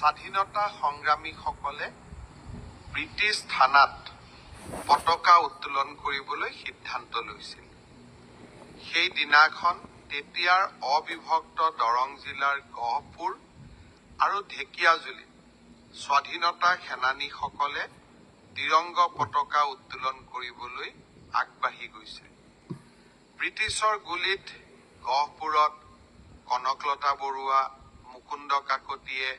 স্বাধীনতা সংগ্ৰামীসকলে ব্ৰিটিছ থানাত পতাকা উত্তোলন কৰিবলৈ সিদ্ধান্ত লৈছিল। সেই দিনাখন তেতিয়াৰ অবিভক্ত দৰং জিলাৰ গহপুৰ আৰু ঢেকিয়াজুলিত স্বাধীনতা সেনানীসকলে তিৰংগ পতাকা উত্তোলন কৰিবলৈ আগবাঢ়ি গৈছিল। ব্ৰিটিছৰ গুলীত গহপুৰত কনকলতা বৰুৱা, মুকুন্দ কাকতিয়ে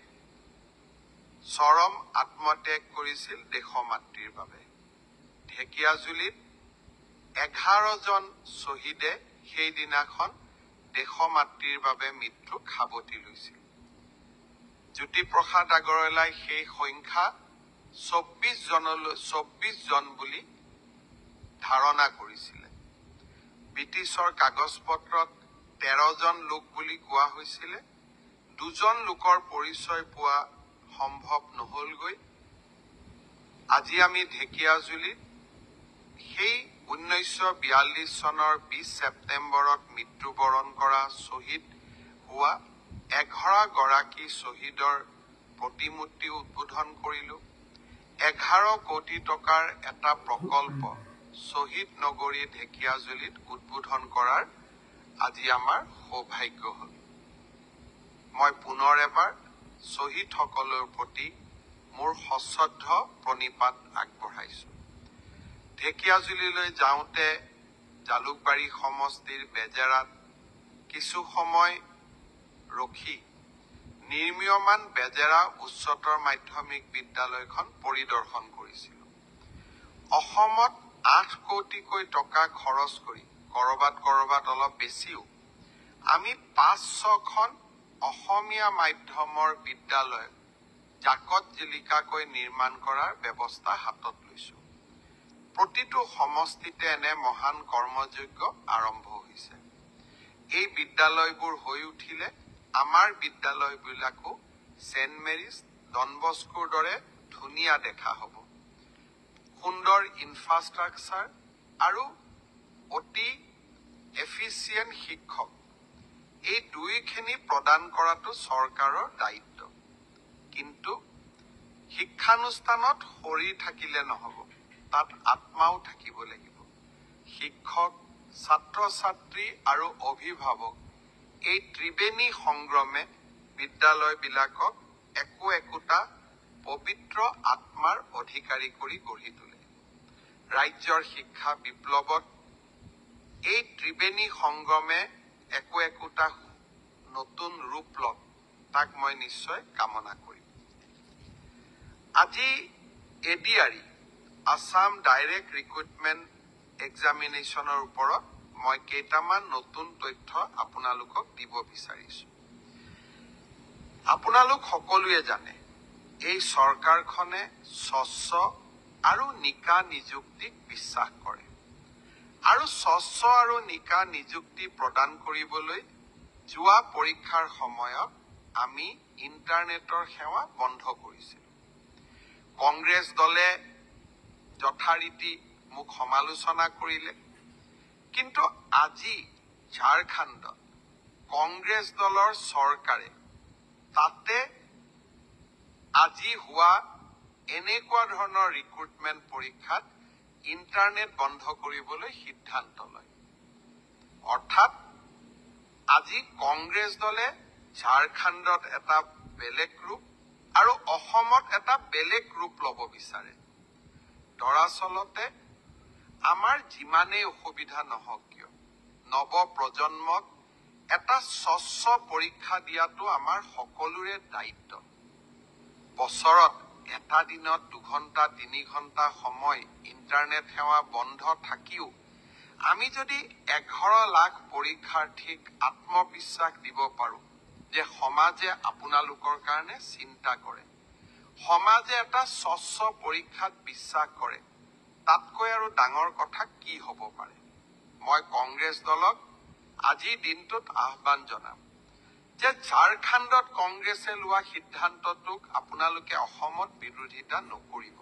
চৰম আত্মত্যাগ কৰিছিল দেশমাতৃৰ বাবে। ঢেকিয়াজুলিত 11জন শ্বহীদে সেইদিনাখন দেশমাতৃৰ বাবে মৃত্যুক সাৱটি লৈছিল। জ্যোতিপ্ৰসাদ আগৰৱালাই সেই সংখ্যা 24 জন বুলি ধাৰণা কৰিছিলে। ব্ৰিটিছৰ কাগজ পত্ৰত 13জন লোক বুলি কোৱা হৈছিলে। 2জন লোকৰ পৰিচয় পোৱা সম্ভৱ নহলগৈ। আজি আমি ঢেকিয়াজুলিত সেই 1942 চনৰ 20 ছেপ্টেম্বৰত মৃত্যুবৰণ কৰা শ্বহীদ হোৱা 11 গৰাকী শ্বহীদৰ প্ৰতিমূৰ্তি উদ্বোধন কৰিলো। 11 কোটি টকাৰ এটা প্ৰকল্প শ্বহীদ নগৰী ঢেকিয়াজুলিত উদ্বোধন কৰাৰ আজি আমাৰ সৌভাগ্য হ'ল। মই পুনৰ এবাৰ শ্বহীদসকলৰ প্ৰতি মোৰ সশ্ৰদ্ধ প্ৰণিপাত আগবঢ়াইছো। ঢেকিয়াজুলিলৈ যাওঁতে জালুকবাৰী সমষ্টিৰ বেজেৰাত কিছু সময় ৰখি নিৰ্মীয়মান বেজেৰা উচ্চতৰ মাধ্যমিক বিদ্যালয়খন পৰিদৰ্শন কৰিছিলো। অসমত 8 কোটিকৈ টকা খৰচ কৰি কৰবাত অলপ বেছিও আমি 5-6খন অসমীয়া মাধ্যমৰ বিদ্যালয় জাকত জিলিকাকৈ নিৰ্মাণ কৰাৰ ব্যৱস্থা হাতত লৈছো। প্ৰতিটো সমষ্টিতে এনে মহান কৰ্মযজ্ঞ আৰম্ভ হৈছে। এই বিদ্যালয়বোৰ হৈ উঠিলে আমাৰ বিদ্যালয়বিলাকো ছেইণ্ট মেৰিজ, ডন বস্কোৰ দৰে ধুনীয়া দেখা হ'ব। সুন্দৰ ইনফ্ৰাষ্ট্ৰাকচাৰ আৰু অতি এফিচিয়েণ্ট শিক্ষক, এই দুইখিনি প্ৰদান কৰাটো চৰকাৰৰ দায়িত্ব। কিন্তু শিক্ষানুষ্ঠানত শৰীৰ থাকিলে নহ'ব, তাত আত্মাও থাকিব লাগিব। শিক্ষক, ছাত্ৰ-ছাত্ৰী আৰু অভিভাৱক এই ত্ৰিবেণী সংগ্ৰমে বিদ্যালয়বিলাকক একোটা পবিত্ৰ আত্মাৰ অধিকাৰী কৰি গঢ়ি তোলে। ৰাজ্যৰ শিক্ষা বিপ্লৱত এই ত্ৰিবেণী সংগ্ৰমে একোটা নতুন ৰূপ লওক, তাক মই নিশ্চয় কামনা কৰিম। আজি এডিআৰই আছাম ডাইৰেক্ট ৰিক্ৰুটমেণ্ট এক্সামিনেশ্যনৰ ওপৰত মই কেইটামান নতুন তথ্য আপোনালোকক দিব বিচাৰিছো। আপোনালোক সকলোৱে জানে এই চৰকাৰখনে স্বচ্ছ আৰু নিকা নিযুক্তিক বিশ্বাস কৰে আৰু স্বচ্ছ আৰু নিকা নিযুক্তি প্ৰদান কৰিবলৈ যোৱা পৰীক্ষাৰ সময়ত আমি ইণ্টাৰনেটৰ সেৱা বন্ধ কৰিছিলো। কংগ্ৰেছ দলে যথাৰীতি মোক সমালোচনা কৰিলে, কিন্তু আজি ঝাৰখণ্ডত কংগ্ৰেছ দলৰ চৰকাৰে তাতে আজি হোৱা এনেকুৱা ধৰণৰ ৰিক্ৰুটমেণ্ট পৰীক্ষাত ইণ্টাৰনেট বন্ধ কৰিবলৈ সিদ্ধান্ত লয়। অৰ্থাৎ আজি কংগ্ৰেছ দলে ঝাৰখণ্ডত এটা বেলেগ ৰূপ আৰু অসমত এটা বেলেগ ৰূপ ল'ব বিচাৰে। দৰাচলতে আমাৰ যিমানেই অসুবিধা নহওক কিয়, নৱ প্ৰজন্মক এটা স্বচ্ছ পৰীক্ষা দিয়াটো আমাৰ সকলোৰে দায়িত্ব। বছৰত এটা দিনত 2 ঘণ্টা 3 ঘণ্টা সময় ইণ্টাৰনেট সেৱা বন্ধ থাকিও আমি যদি 11 লাখ পৰীক্ষাৰ্থীক আত্মবিশ্বাস দিব পাৰোঁ যে সমাজে আপোনালোকৰ কাৰণে চিন্তা কৰে, সমাজে এটা স্বচ্ছ পৰীক্ষাত বিশ্বাস কৰে, তাতকৈ আৰু ডাঙৰ কথা কি হ'ব পাৰে। মই কংগ্ৰেছ দলক আজিৰ দিনটোত আহ্বান জনাম যে ঝাৰখণ্ডত কংগ্ৰেছে লোৱা সিদ্ধান্তটোক আপোনালোকে অসমত বিৰোধিতা নকৰিব।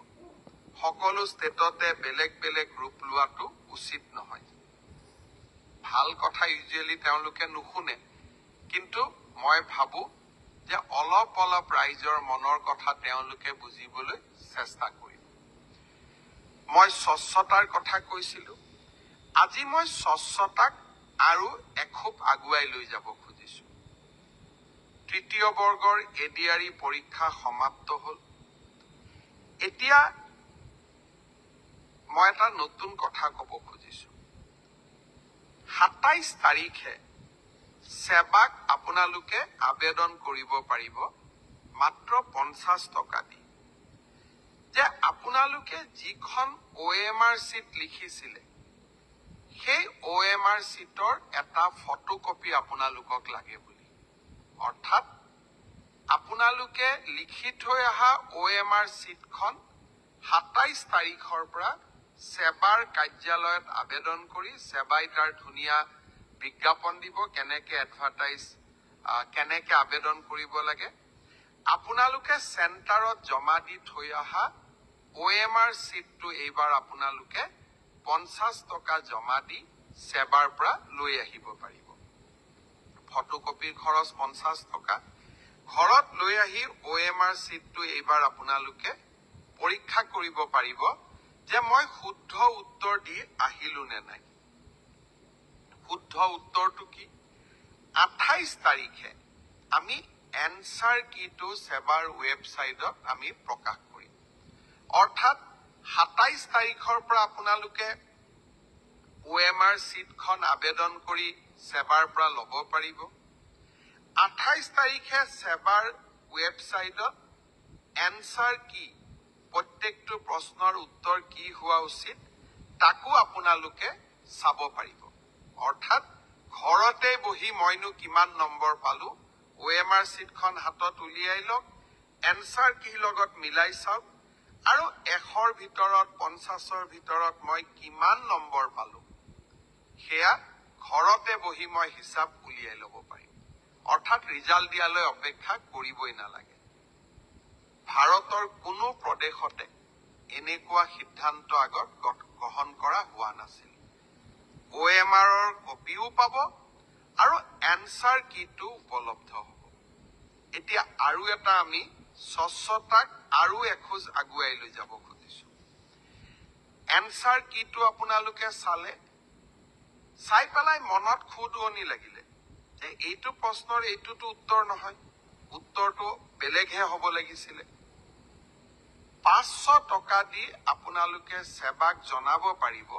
সকলো ষ্টেটতে বেলেগ বেলেগ ৰূপ লোৱাটো উচিত নহয়। ভাল কথা ইউজুৱেলি তেওঁলোকে নুশুনে, কিন্তু মই ভাবো যে অলপ অলপ অলপ ৰাইজৰ মনৰ কথা তেওঁলোকে বুজিবলৈ চেষ্টা কৰিব। মই স্বচ্ছতাৰ কথা কৈছিলো। আজি মই স্বচ্ছতাক আৰু এখোপ আগুৱাই লৈ যাব খুজিছো। তৃতীয় বৰ্গৰ এডিআৰই পৰীক্ষা সমাপ্ত হ'ল। এতিয়া মই এটা নতুন কথা ক'ব খুজিছো। ২৭ তাৰিখে সেৱাক আপোনালোকে আবেদন কৰিব পাৰিব মাত্ৰ 50 টকা দি। যে আপোনালোকে যিখন OMR চিট লিখিছিলে, সেই OMR চিটৰ এটা ফটোকপি আপোনালোকক লাগে বুলি। অৰ্থাৎ আপোনালোকে লিখি থৈ অহা OMR চিটখন ২৭ তাৰিখৰ পৰা সেৱাৰ কাৰ্যালয়ত আবেদন কৰি সেৱাই তাৰ ধুনীয়া বিজ্ঞাপন দিব, কেনেকে আবেদন কৰিব লাগে। আপোনালোকে চেণ্টাৰত জমা দি থৈ অহা OMR চিটটো এইবাৰ আপোনালোকে 50 টকা জমা দি সেৱাৰ পৰা লৈ আহিব পাৰিব। ফটোকপিৰ খৰচ 50 টকা। ঘৰত লৈ আহি OMR চিটটো এইবাৰ আপোনালোকে পৰীক্ষা কৰিব পাৰিব যে মই শুদ্ধ উত্তৰ দি আহিলো নে নাই। শুদ্ধ উত্তৰটো কি? 28 তাৰিখে আমি এনসাৰ কিটো সেৱাৰ ৱেবছাইটত আমি প্ৰকাশ কৰিম। অৰ্থাৎ 27 তাৰিখৰ পৰা আপোনালোকে OMR চিটখন আবেদন কৰি সেৱাৰ পৰা ল'ব পাৰিব। 28 তাৰিখে সেৱাৰ ৱেবছাইটত এনসাৰ কি, প্ৰত্যেকটো প্ৰশ্নৰ উত্তৰ কি হোৱা উচিত, তাকো আপোনালোকে চাব পাৰিব। অৰ্থাৎ ঘৰতে বহি মইনো কিমান নম্বৰ পালো, OMR চিটখন হাতত উলিয়াই লওক, এনসাৰ কি লগত মিলাই চাওক, আৰু 100ৰ ভিতৰত 50ৰ ভিতৰত মই কিমান নম্বৰ পালো, সেয়া ঘৰতে বহি মই হিচাপ উলিয়াই ল'ব পাৰিম। অৰ্থাৎ ৰিজাল্ট দিয়ালৈ অপেক্ষা কৰিবই নালাগে। ভাৰতৰ কোনো প্ৰদেশতে এনেকুৱা সিদ্ধান্ত আগত গ্ৰহণ কৰা হোৱা নাছিল। OMRৰ কপিও পাব আৰু এনসাৰ কিটো উপলব্ধ হ'ব। এতিয়া আৰু এটা আমি স্বচ্ছতাক আৰু এখোজ আগুৱাই লৈ যাব খুজিছো। এনসাৰ কিটো আপোনালোকে চাই পেলাই মনত খুদুৱনি লাগিলে যে এইটো প্ৰশ্নৰ এইটোতো উত্তৰ নহয়, উত্তৰটো বেলেগহে হ'ব লাগিছিলে। 500 টকা দি আপোনালোকে সেৱাক জনাব পাৰিব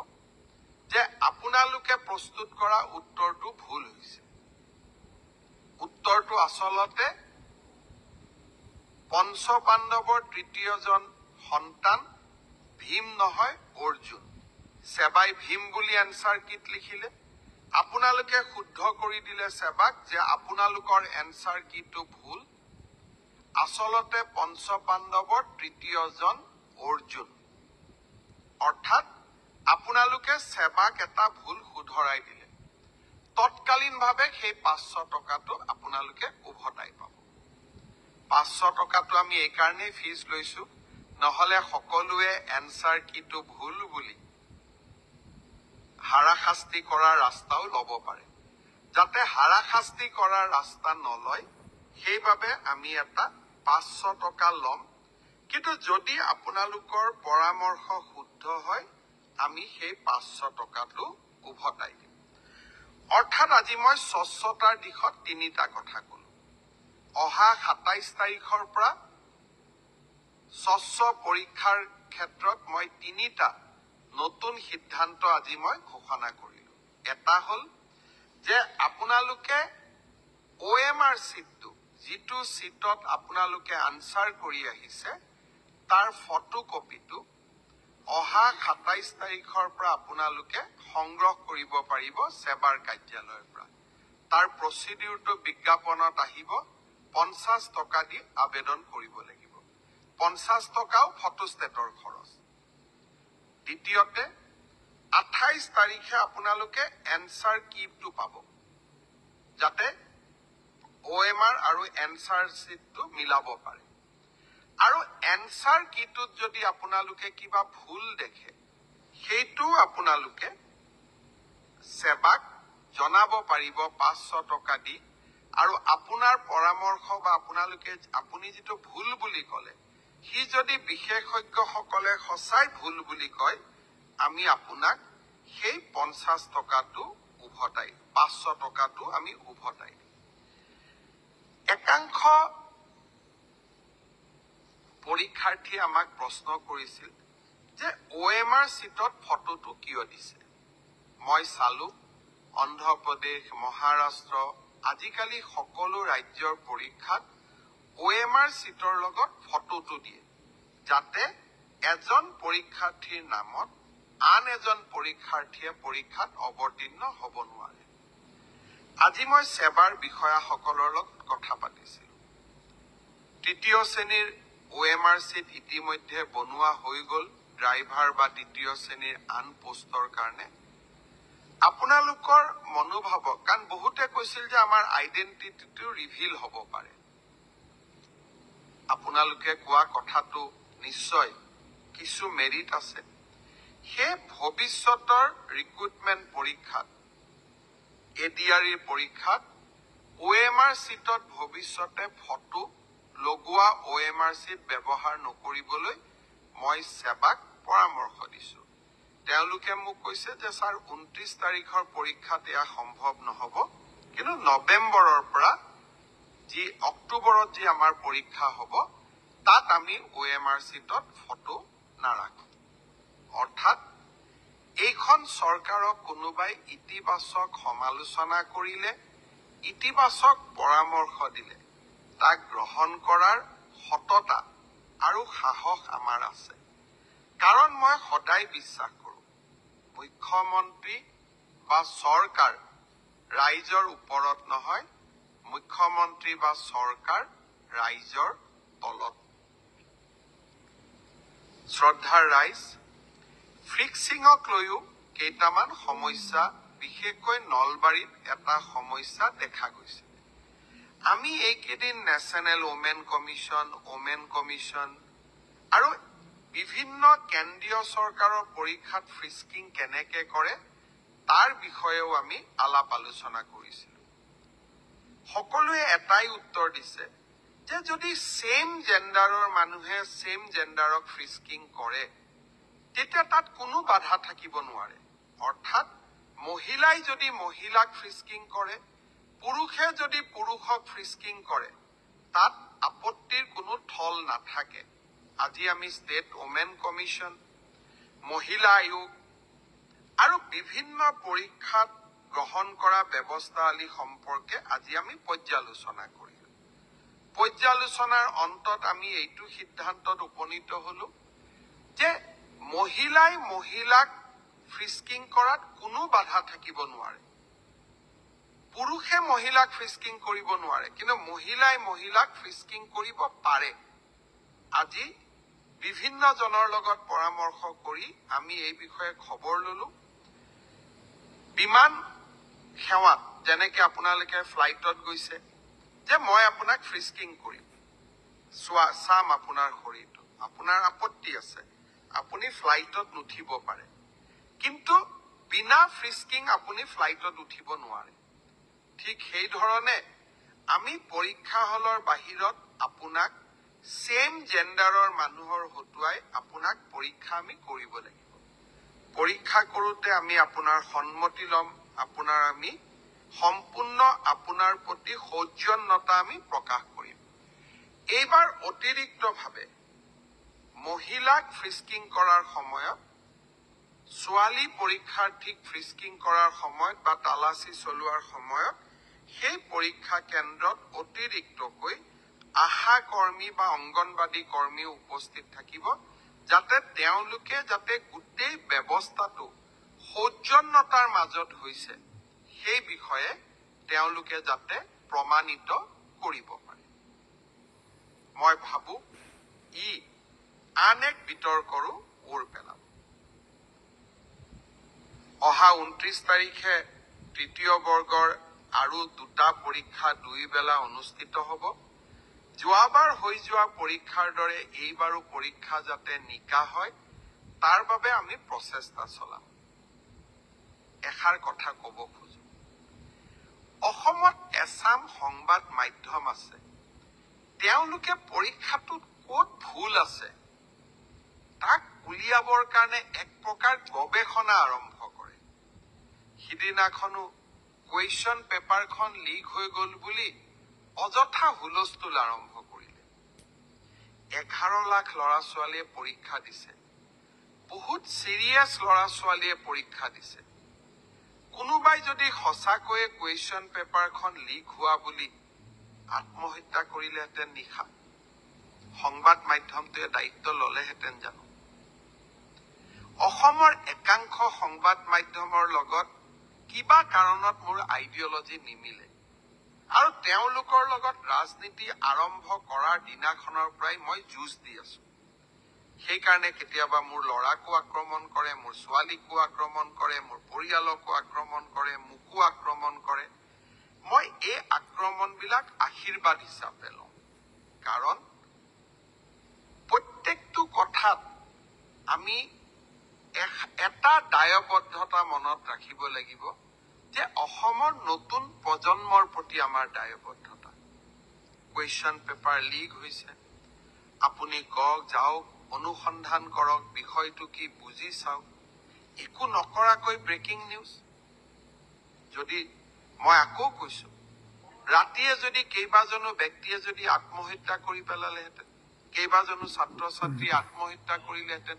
যে আপোনালোকে প্ৰস্তুত কৰা উত্তৰটো ভুল হৈছে। উত্তৰটো আচলতে পঞ্চপাণ্ডৱৰ তৃতীয়জন সন্তান ভীম নহয় অৰ্জুন। সেৱাই ভীম বুলি এনসাৰ কিট লিখিলে। আপোনালোকে শুদ্ধ কৰি দিলে সেৱাক যে আপোনালোকৰ এনসাৰ কিটো ভুল। আচলতে পঞ্চপাণ্ডৱৰ তৃতীয়জন অৰ্জুন। অৰ্থাৎ আপোনালোকে সেৱাক এটা ভুল শুধৰাই দিলে। তৎকালীনভাৱে সেই 500 টকাটো আপোনালোকে উভতাই পাব। 500 টকাটো আমি এই কাৰণেই ফিজ লৈছো, নহলে সকলোৱে এনসাৰ কিটো ভুল বুলি হাৰাশাস্তি কৰাৰ ৰাস্তাও ল'ব পাৰে। যাতে হাৰাশাস্তি কৰাৰ ৰাস্তা নলয়, সেইবাবে আমি এটা 500 টকা ল'ম। কিন্তু যদি আপোনালোকৰ পৰামৰ্শ শুদ্ধ হয়, আমি সেই 500 টকাটো উভতাই দিম। অৰ্থাৎ আজি মই স্বচ্ছতাৰ দিশত তিনিটা কথা ক'লো। অহা 27 তাৰিখৰ পৰা স্বচ্ছ পৰীক্ষাৰ ক্ষেত্ৰত মই তিনিটা নতুন সিদ্ধান্ত আজি মই ঘোষণা কৰিলো। এটা হ'ল যে আপোনালোকে OMR চিটটো, যিটো চিটত আপোনালোকে আনসাৰ কৰি আহিছে, তাৰ ফটোকপিটো অহা 27 তাৰিখৰ পৰা আপোনালোকে সংগ্ৰহ কৰিব পাৰিব সেৱাৰ কাৰ্যালয়ৰ পৰা। তাৰ প্ৰচিডিউৰটো বিজ্ঞাপনত আহিব। 50 টকা দি আবেদন কৰিব লাগিব। 50 টকাও ফটোষ্টেটৰ খৰচ। দ্বিতীয়তে 28 তাৰিখে আপোনালোকে এনসাৰ কিটো পাব, যাতে OMR আৰু এনসাৰ চিটটো মিলাব পাৰে। আৰু এনসাৰ কিটোত যদি আপোনালোকে কিবা ভুল দেখে, সেইটো আপোনালোকে সেৱাক জনাব পাৰিব 500 টকা দি, আৰু আপোনাৰ পৰামৰ্শ বা আপুনি যিটো ভুল বুলি ক'লে সি যদি বিশেষজ্ঞসকলে সঁচাই ভুল বুলি কয় আমি আপোনাক সেই 50 টকাটো উভতাই 500 টকাটো আমি উভতাই একাংশ পৰীক্ষাৰ্থীয়ে আমাক প্ৰশ্ন কৰিছিল যে OMR চিটত ফটোটো কিয় দিছে মই চালো অন্ধ্ৰপ্ৰদেশ মহাৰাষ্ট্ৰ আজিকালি সকলো ৰাজ্যৰ পৰীক্ষাত OMR চিটৰ লগত ফটোটো দিয়ে যাতে এজন পৰীক্ষাৰ্থীৰ নামত আন এজন পৰীক্ষাৰ্থীয়ে পৰীক্ষাত অৱতীৰ্ণ হ'ব নোৱাৰে আজি মই সেৱাৰ বিষয়াসকলৰ লগত কথা পাতিছিলো তৃতীয় শ্ৰেণীৰ OMR চিট ইতিমধ্যে বনোৱা হৈ গ'ল ড্ৰাইভাৰ বা দ্বিতীয় শ্ৰেণীৰ আন পোষ্টৰ কাৰণে আপোনালোকৰ মনোভাৱক কাৰণ বহুতে কৈছিল যে আমাৰ আইডেন্টিটিটো ৰিভিল হ'ব পাৰে আপোনালোকে কোৱা কথাটো নিশ্চয় কিছু মেৰিট আছে সেই ভৱিষ্যতৰ ৰিক্ৰুটমেন্ট পৰীক্ষাত ADRE পৰীক্ষাত OMR চিটত ভৱিষ্যতে ফটো লগোৱা OMR চিট ব্যৱহাৰ নকৰিবলৈ মই সেৱাক পৰামৰ্শ দিছো তেওঁলোকে মোক কৈছে যে স্যাৰ 29 তাৰিখৰ পৰীক্ষাত এয়া সম্ভৱ নহব কিন্তু নৱেম্বৰৰ পৰা যি অক্টোবৰত যি আমাৰ পৰীক্ষা হ'ব তাত আমি OMR চিটত ফটো নাৰাখো অৰ্থাৎ এইখন চৰকাৰক কোনোবাই ইতিবাচক সমালোচনা কৰিলে ইতিবাচক পৰামৰ্শ দিলে তাক গ্ৰহণ কৰাৰ সততা আৰু সাহস আমাৰ আছে কাৰণ মই সদায় বিশ্বাস কৰো মুখ্যমন্ত্ৰী বা চৰকাৰ ৰাইজৰ ওপৰত নহয় মুখ্যমন্ত্ৰী বা চৰকাৰ ৰাইজৰ তলত শ্ৰদ্ধাৰ ৰাইজ ফিক্সিংক লৈও কেইটামান সমস্যা বিশেষকৈ নলবাৰীত এটা সমস্যা দেখা গৈছে আমি এইকেইদিন নেশ্যনেল ওমেন কমিশ্যন আৰু বিভিন্ন কেন্দ্ৰীয় চৰকাৰৰ পৰীক্ষাত ফ্ৰিস্কিং কেনেকে কৰে তাৰ বিষয়েও আমি আলাপ আলোচনা কৰিছিলো সকলোৱে এটাই উত্তৰ দিছে যে যদি সেম জেন্ডাৰৰ মানুহে সেম জেন্ডাৰক ফ্ৰিস্কিং কৰে তেতিয়া তাত কোনো বাধা থাকিব নোৱাৰে অৰ্থাৎ মহিলাই যদি মহিলাক ফ্ৰিস্কিং কৰে পুৰুষে যদি পুৰুষক ফ্ৰিস্কিং কৰে তাত আপত্তিৰ কোনো থল নাথাকে আজি আমি ষ্টেট ওমেন কমিশ্যন মহিলা আয়োগ আৰু বিভিন্ন পৰীক্ষাত গ্ৰহণ কৰা ব্যৱস্থাৱলী সম্পৰ্কে আজি আমি পৰ্যালোচনা কৰিলো পৰ্যালোচনাৰ অন্তত আমি এইটো সিদ্ধান্তত উপনীত হলো যে মহিলাই মহিলাক ফ্ৰিস্কিং কৰাত কোনো বাধা থাকিব নোৱাৰে পুৰুষে মহিলাক ফ্ৰিস্কিং কৰিব নোৱাৰে কিন্তু মহিলাই মহিলাক ফ্ৰিস্কিং কৰিব পাৰে আজি বিভিন্ন জনৰ লগত পৰামৰ্শ কৰি আমি এই বিষয়ে খবৰ ললো বিমান সেৱাত যেনেকে আপোনালোকে ফ্লাইটত গৈছে যে মই আপোনাক ফ্ৰিস্কিং কৰিম চাম আপোনাৰ শৰীৰটো আপোনাৰ আপত্তি আছে আপুনি ফ্লাইটত নুঠিব পাৰে কিন্তু বিনা ফ্ৰিস্কিং আপুনি ফ্লাইটত উঠিব নোৱাৰে ঠিক সেই ধৰণে আমি পৰীক্ষা হলৰ বাহিৰত আপোনাক সেম জেন্ডাৰৰ মানুহৰ হতুৱাই আপোনাক পৰীক্ষা আমি কৰিব লাগিব পৰীক্ষা কৰোতে আমি আপোনাৰ সন্মতি লম আপোনাৰ আমি সম্পূৰ্ণ আপোনাৰ প্ৰতি সৌজন্যতা আমি প্ৰকাশ কৰিম এইবাৰ অতিৰিক্তভাৱে মহিলাক ফ্ৰিস্কিং কৰাৰ সময়ত ছোৱালী পৰীক্ষাৰ্থীক ফ্ৰিস্কিং কৰাৰ সময়ত বা তালাচী চলোৱাৰ সময়ত সেই পৰীক্ষা কেন্দ্ৰত অতিৰিক্তকৈ আশা কৰ্মী বা অংগনবাদী কৰ্মী উপস্থিত থাকিব যাতে তেওঁলোকে যাতে গোটেই ব্যৱস্থাটো সৌজন্যতাৰ মাজত হৈছে সেই বিষয়ে তেওঁলোকে যাতে প্ৰমাণিত কৰিব পাৰে মই ভাবো ই আন এক বিতৰ্কৰো ওৰ পেলাব অহা 29 তাৰিখে তৃতীয় বৰ্গৰ আৰু দুটা পৰীক্ষা দুই বেলা অনুষ্ঠিত হ'ব যোৱাবাৰ হৈ যোৱা পৰীক্ষাৰ দৰে এইবাৰো পৰীক্ষা যাতে নিকা হয় তাৰ বাবে আমি প্ৰচেষ্টা চলাম এষাৰ কথা ক'ব খোজো অসমত এছাম সংবাদ মাধ্যম আছে, তেওঁলোকে পৰীক্ষাটোত ক'ত ভুল আছে তাক উলিয়াবৰ কাৰণে এক প্ৰকাৰ গৱেষণা আৰম্ভ কৰে। সিদিনাখনো কুৱেশ্যন পেপাৰখন লিক হৈ গ'ল বুলি অযথা হুলস্থুল আৰম্ভ কৰিলে। 11 লাখ ল'ৰা ছোৱালীয়ে পৰীক্ষা দিছে, বহুত চিৰিয়াছ ল'ৰা ছোৱালীয়ে পৰীক্ষা দিছে। কোনোবাই যদি সঁচাকৈয়ে কুৱেশ্যন পেপাৰখন লিক হোৱা বুলি আত্মহত্যা কৰিলেহেঁতেন নিশা, সংবাদ মাধ্যমটোৱে দায়িত্ব ল'লেহেঁতেন জানো? অসমৰ একাংশ সংবাদ মাধ্যমৰ লগত কিবা কাৰণত মোৰ আইডিঅলজি নিমিলে, আৰু তেওঁলোকৰ লগত ৰাজনীতি আৰম্ভ কৰাৰ দিনাখনৰ পৰাই মই যুঁজ দি আছো। সেইকাৰণে কেতিয়াবা মোৰ ল'ৰাকো আক্ৰমণ কৰে, মোৰ ছোৱালীকো আক্ৰমণ কৰে, মোৰ পৰিয়ালকো আক্ৰমণ কৰে, মোকো আক্ৰমণ কৰে। মই এই আক্ৰমণবিলাক আশীৰ্বাদ হিচাপে লওঁ, কাৰণ প্ৰত্যেকটো কথাত আমি এটা দায়বদ্ধতা মনত ৰাখিব লাগিব যে অসমৰ নতুন প্ৰজন্মৰ প্ৰতি আমাৰ দায়বদ্ধতা। কুৱেশ্যন পেপাৰ লিক হৈছে, আপুনি যাওক, অনুসন্ধান কৰক, বিষয়টো কি বুজি চাওক। একো নকৰাকৈ ব্ৰেকিং নিউজ। যদি মই আকৌ কৈছো, ৰাতিয়ে যদি কেইবাজনো ব্যক্তিয়ে যদি আত্মহত্যা কৰি পেলালেহেঁতেন, কেইবাজনো ছাত্ৰ ছাত্ৰীয়ে আত্মহত্যা কৰিলেহেঁতেন,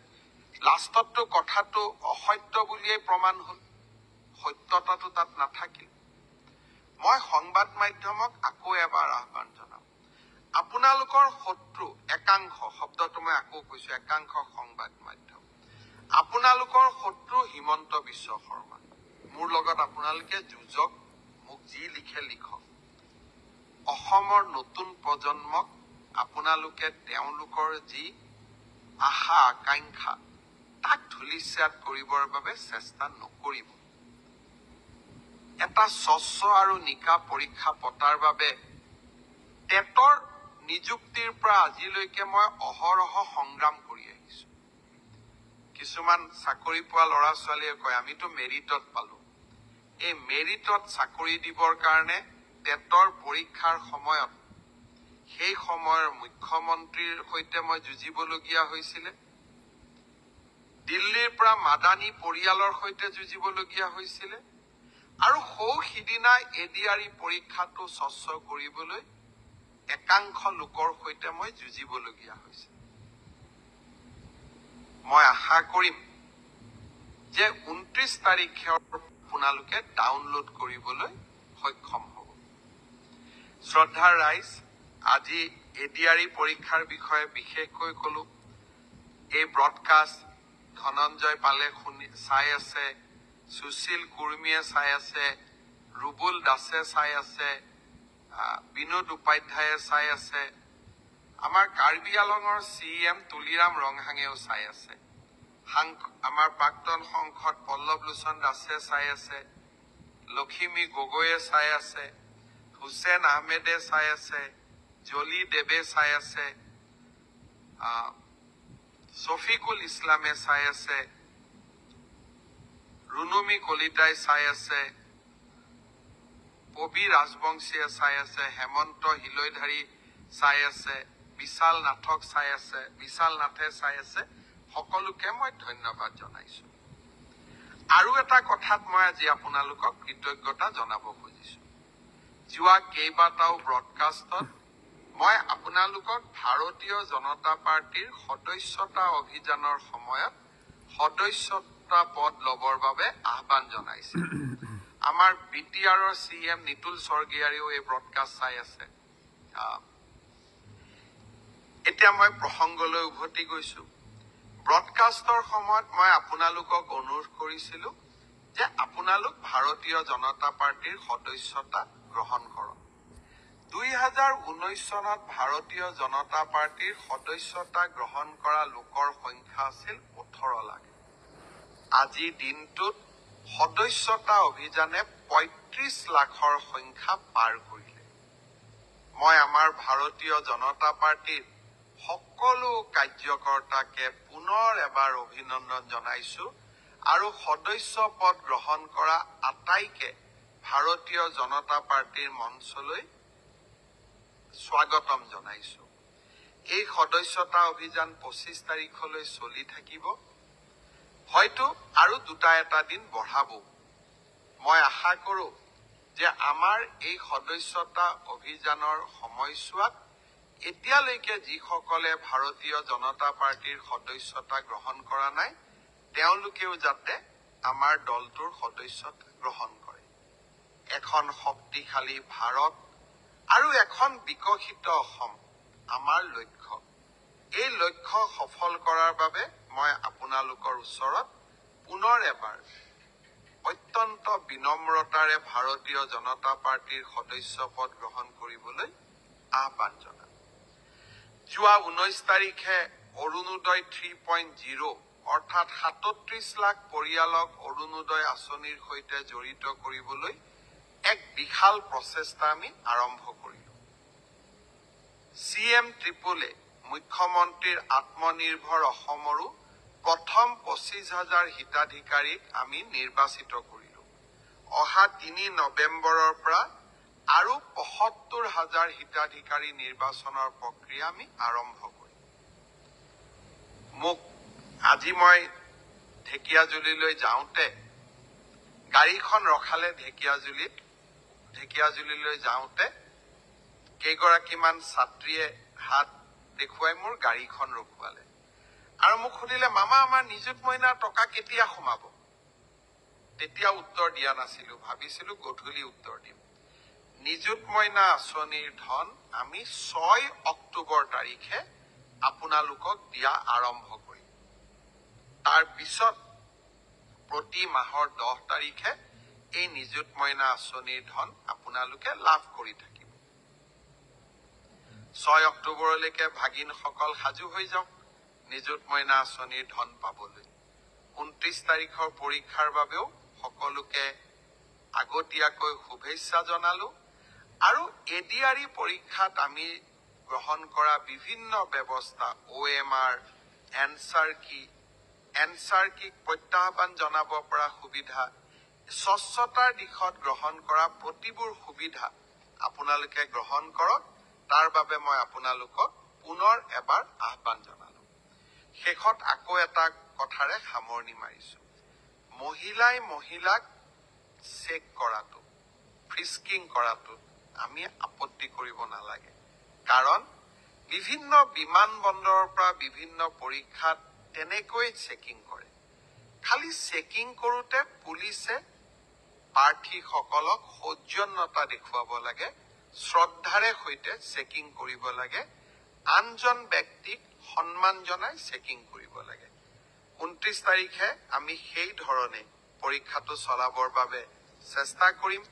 লাষ্টততো কথাটো অসত্য বুলিয়েই প্ৰমাণ হ'ল, সত্যতাটো তাত নাথাকিল। মই সংবাদ মাধ্যমক আকৌ এবাৰ আহ্বান জনাম, আপোনালোকৰ শত্ৰু একাংশ, শব্দটো মই আকৌ কৈছো, একাংশ সংবাদ মাধ্যম, আপোনালোকৰ শত্ৰু হিমন্ত বিশ্ব শৰ্মা। মোৰ লগত আপোনালোকে যুঁজক, মোক যি লিখে লিখক। অসমৰ নতুন প্ৰজন্মক আপোনালোকে তেওঁলোকৰ যি আশা আকাংক্ষা তাক ধূলিসাৎ কৰিবৰ বাবে চেষ্টা নকৰিব। এটা স্বচ্ছ আৰু নিকা পৰীক্ষা পতাৰ বাবে টেটৰ নিযুক্তিৰ পৰা আজিলৈকে মই অহৰহ সংগ্ৰাম কৰি আহিছো। কিছুমান চাকৰি পোৱা ল'ৰা ছোৱালীয়ে কয় আমিতো মেৰিটত পালো। এই মেৰিটত চাকৰি দিবৰ কাৰণে টেটৰ পৰীক্ষাৰ সময়ত সেই সময়ৰ মুখ্যমন্ত্ৰীৰ সৈতে মই যুঁজিবলগীয়া হৈছিলে, দিল্লীৰ পৰা মাদানী পৰিয়ালৰ সৈতে যুঁজিবলগীয়া হৈছিলে, আৰু সিদিনা এডিআৰই পৰীক্ষাটো স্বচ্ছ কৰিবলৈ একাংশ লোকৰ সৈতে মই যুঁজিবলগীয়া হৈছে। মই আশা কৰিম যে 29 তাৰিখে আপোনালোকে ডাউনলোড কৰিবলৈ সক্ষম হ'ব। শ্ৰদ্ধাৰ ৰাইজ, আজি এডিআৰই পৰীক্ষাৰ বিষয়ে বিশেষকৈ কলো। এই ব্ৰডকাষ্ট ধনঞ্জয় পালে চাই আছে, সুশীল কুৰ্মীয়ে চাই আছে, ৰুবুল দাসে চাই আছে, বিনোদ উপাধ্যায়ে চাই আছে, আমাৰ কাৰ্বি আলঙৰ CM তুলিৰাম ৰংহাঙেও চাই আছে, আমাৰ প্ৰাক্তন সাংসদ পল্লৱ লোচন দাসে চাই আছে, লখিমী গগৈয়ে চাই আছে, হুছেইন আহমেদে চাই আছে, জলি দেৱে চাই আছে, শফিকুল ইছলামে চাই আছে, ৰুনুমী কলিতাই চাই আছে, পবি ৰাজবংশীয়ে চাই আছে, হেমন্ত হিলৈধাৰী চাই আছে, বিশাল নাথক চাই আছে, বিশাল নাথে চাই আছে। সকলোকে মই ধন্যবাদ জনাইছো। আৰু এটা কথাত মই আজি আপোনালোকক কৃতজ্ঞতা জনাব খুজিছো। যোৱা কেইবাটাও ব্ৰডকাষ্টত মই আপোনালোকক ভাৰতীয় জনতা পাৰ্টিৰ সদস্যতা অভিযানৰ সময়ত সদস্যতা পদ লবৰ বাবে আহ্বান জনাইছে। আমাৰ BTRৰ CM নিতুল স্বৰ্গীয়াৰীও এই ব্ৰডকাষ্ট চাই আছে। এতিয়া মই প্ৰসংগলৈ উভতি গৈছো। ব্ৰডকাষ্টৰ সময়ত মই আপোনালোকক অনুৰোধ কৰিছিলো যে আপোনালোক ভাৰতীয় জনতা পাৰ্টিৰ সদস্যতা গ্ৰহণ কৰক। 2019 চনত ভাৰতীয় জনতা পাৰ্টিৰ সদস্যতা গ্ৰহণ কৰা লোকৰ সংখ্যা আছিল 18 লাখ। আজি দিনটোত সদস্যতা অভিযানে 35 লাখৰ সংখ্যা পাৰ কৰিলে। মই আমাৰ ভাৰতীয় জনতা পাৰ্টিৰ সকলো কাৰ্যকৰ্তাকে পুনৰ এবাৰ অভিনন্দন জনাইছো আৰু সদস্য পদ গ্ৰহণ কৰা আটাইকে ভাৰতীয় জনতা পাৰ্টীৰ মঞ্চলৈ স্বাগতম জনাইছো। এই সদস্যতা অভিযান 25 তাৰিখলৈ চলি থাকিব। হয়তো আৰু 2-এটা দিন বঢ়াব। মই আশা কৰো যে আমাৰ এই সদস্যতা অভিযানৰ সময়ছোৱাত এতিয়ালৈকে যিসকলে ভাৰতীয় জনতা পাৰ্টীৰ সদস্যতা গ্ৰহণ কৰা নাই, তেওঁলোকেও যাতে আমাৰ দলটোৰ সদস্যতা গ্ৰহণ কৰে। এখন শক্তিশালী ভাৰত আৰু এখন বিকশিত অসম আমাৰ লক্ষ্য। এই লক্ষ্য সফল কৰাৰ বাবে মই আপোনালোকৰ ওচৰত পুনৰ এবাৰ অত্যন্ত বিনম্ৰতাৰে ভাৰতীয় জনতা পাৰ্টীৰ সদস্য পদ গ্ৰহণ কৰিবলৈ আহ্বান জনাম। যোৱা 19 তাৰিখে অৰুণোদয় 3.0 অৰ্থাৎ 37 লাখ পৰিয়ালক অৰুণোদয় আঁচনিৰ সৈতে জড়িত কৰিবলৈ এক বিশাল প্ৰচেষ্টা আমি আৰম্ভ কৰিলো। CM ট্ৰিপলে মুখ্যমন্ত্ৰীৰ আত্মনিৰ্ভৰ অসমৰো প্ৰথম 25,000 হিতাধিকাৰীক আমি নিৰ্বাচিত কৰিলো। অহা 3 নৱেম্বৰৰ পৰা আৰু 75,000 হিতাধিকাৰী নিৰ্বাচনৰ প্ৰক্ৰিয়া আমি আৰম্ভ কৰিম। আজি মই ঢেকিয়াজুলিলৈ যাওঁতে গাড়ীখন ৰখালে ঢেকিয়াজুলিলৈ যাওঁতে কেইগৰাকীমান ছাত্ৰীয়ে হাত দেখুৱাই মোৰ গাড়ীখন ৰখুৱালে আৰু মোক সুধিলে, মামা আমাৰ নিযুত মইনাৰ টকা কেতিয়া সোমাব? তেতিয়া উত্তৰ দিয়া নাছিলো, ভাবিছিলো গধূলি উত্তৰ দিম। নিযুত মইনা আঁচনিৰ ধন আমি 6 অক্টোবৰ তাৰিখে আপোনালোকক দিয়া আৰম্ভ কৰিম। তাৰ পিছত প্ৰতি মাহৰ 10 তাৰিখে এই নিযুত মইনা আঁচনিৰ ধন আপোনালোকে লাভ কৰি থাকিব। 6 অক্টোবৰলৈকে ভাগিনসকল সাজু হৈ যাওক নিযুত মইনা আঁচনিৰ ধন পাবলৈ। 29 তাৰিখৰ পৰীক্ষাৰ বাবেও সকলোকে আগতীয়াকৈ শুভেচ্ছা জনালো আৰু ADRE পৰীক্ষাত আমি গ্ৰহণ কৰা বিভিন্ন ব্যৱস্থা OMR, এনচাৰ কিক প্ৰত্যাহ্বান জনাব পৰা সুবিধা, স্বচ্ছতাৰ দিশত গ্ৰহণ কৰা প্ৰতিবোৰ সুবিধা আপোনালোকে গ্ৰহণ কৰক। তাৰ বাবে মই আপোনালোকক পুনৰ এবাৰ আহ্বান জনালো। শেষত আকৌ এটা কথাৰে সামৰণি মাৰিছো। মহিলাক চেক কৰাটো, ফ্ৰিস্কিং কৰাটো আমি আপত্তি কৰিব নালাগে। কাৰণ বিভিন্ন বিমানবন্দৰৰ পৰা বিভিন্ন পৰীক্ষাত তেনেকৈ চেকিং কৰে। খালি চেকিং কৰোতে পুলিচে প্ৰাৰ্থীসকলক সৌজন্যতা দেখুৱাব লাগে, শ্ৰদ্ধাৰে সৈতে চেকিং কৰিব লাগে, আনজন ব্যক্তিক সন্মান জনাই চেকিং কৰিব লাগে। 29 তাৰিখে আমি সেই ধৰণে পৰীক্ষাটো চলাবৰ বাবে চেষ্টা কৰিম।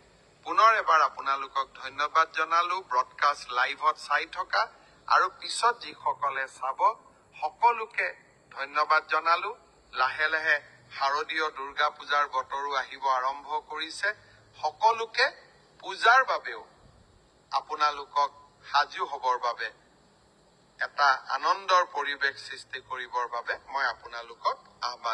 পুনৰ এবাৰ আপোনালোকক ধন্যবাদ জনালো ব্ৰডকাষ্ট লাইভত চাই থকা আৰু পিছত যিসকলে চাব সকলোকে ধন্যবাদ জনালো। লাহে লাহে শাৰদীয় দুৰ্গা পূজাৰ বতৰো আহিব আৰম্ভ কৰিছে। সকলোকে পূজাৰ বাবেও আপোনালোকক সাজু হবৰ বাবে এটা আনন্দৰ পৰিৱেশ সৃষ্টি কৰিবৰ বাবে মই আপোনালোকক আহ্বান